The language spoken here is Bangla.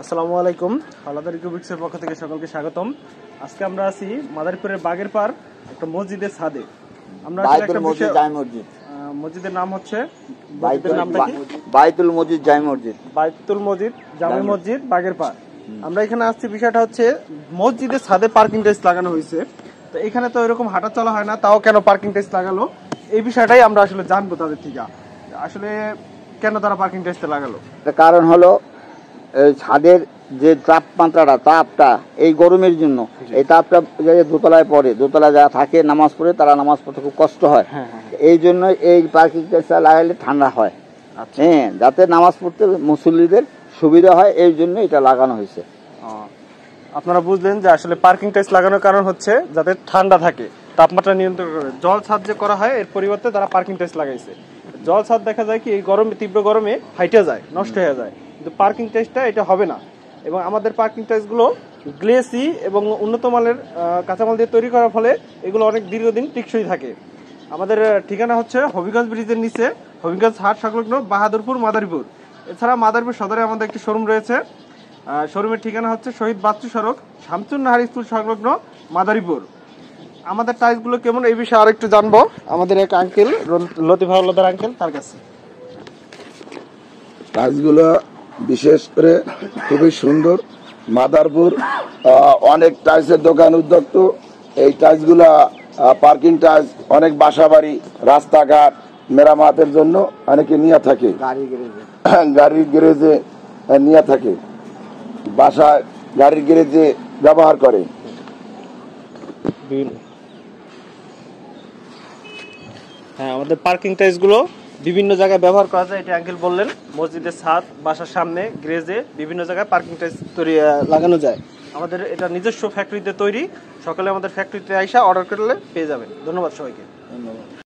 আসসালামু আলাইকুম। হালাদার কিউবিক্সের পক্ষ থেকে সকলকে স্বাগতম। আজকে আমরা আছি মাদারীপুরের বাগের পার একটা মসজিদের ছাদে। আমরা একটা মসজিদের নাম হচ্ছে বাইতুল মসজিদ জামি মসজিদ, বাইতুল মসজিদ জামি মসজিদ বাগের পার। আমরা এখানে আসছি, বিষয়টা হচ্ছে মসজিদের ছাদে পার্কিং টাইলস লাগানো হয়েছে। তো এখানে তো এরকম হাঁটা চলা হয় না, তাও কেন পার্কিং টাইলস লাগালো এই বিষয়টাই আমরা আসলে জানবো তাদের থেকে। আসলে কেন তারা পার্কিং টাইলস লাগালো, কারণ হলো ছাদের যে তাপটা এই গরমের জন্য, এই তাপটা দোতলায় পড়ে, দোতলায় যারা থাকে নামাজ পড়ে তারা নামাজ পড়তে খুব কষ্ট হয়। এই জন্য এই পার্কিং টাইলসটা লাগাইলে ঠান্ডা হয়, হ্যাঁ, যাতে নামাজ পড়তে মুসল্লিদের সুবিধা হয়, এই জন্য এটা লাগানো হয়েছে। আপনারা বুঝলেন যে আসলে পার্কিং টাইলস লাগানোর কারণ হচ্ছে যাতে ঠান্ডা থাকে, তাপমাত্রা নিয়ন্ত্রণ করে। জল ছাদ যে করা হয় এর পরিবর্তে তারা পার্কিং টাইলস লাগাইছে। জল ছাদ দেখা যায় কি এই গরমে, তীব্র গরমে ফাইটে যায়, নষ্ট হয়ে যায়, কিন্তু পার্কিং টাইলসটা এটা হবে না। এবং আমাদের পার্কিং টাইলসগুলো গ্লেসি এবং উন্নত মানের কাঁচামাল দিয়ে তৈরি করার ফলে এগুলো অনেক দীর্ঘদিন টিকসই থাকে। আমাদের ঠিকানা হচ্ছে হবিগঞ্জ ব্রিজের নিচে, হবিগঞ্জ হাট সংলগ্ন বাহাদুরপুর, মাদারীপুর। এছাড়া মাদারীপুর সদরে আমাদের একটি শোরুম রয়েছে। শোরুমের ঠিকানা হচ্ছে শহীদ বাচ্চু সড়ক, শামসুন নাহার স্কুল সংলগ্ন, মাদারীপুর। আমাদের টাইলসগুলো কেমন এই বিষয়ে আরেকটু জানবো আমাদের এক আঙ্কেল, লতিফ হাওলাদার আঙ্কেল, তার কাছে। টাইলসগুলো বিশেষ করে খুবই সুন্দর। মাদারপুর অনেক টাইলসের দোকান উদ্যোক্ত। এই টাইলসগুলা পার্কিং টাইলস অনেক বাসাবাড়ি, রাস্তাঘাট মেরামতের জন্য অনেকে নিয়ে থাকে, গাড়ির গ্যারেজে নিয়ে থাকে, বাসায় গাড়ির গ্যারেজে ব্যবহার করে। হ্যাঁ, আমাদের পার্কিং টাইলসগুলো বিভিন্ন জায়গায় ব্যবহার করা যায়, এটা আঙ্কেল বললেন। মসজিদের ছাদ, বাসার সামনে, গ্যারেজে বিভিন্ন জায়গায় পার্কিং টাইলস লাগানো যায়। আমাদের এটা নিজস্ব ফ্যাক্টরিতে তৈরি। সকালে আমাদের ফ্যাক্টরিতে আইসা অর্ডার করলে পেয়ে যাবেন। ধন্যবাদ সবাইকে। ধন্যবাদ।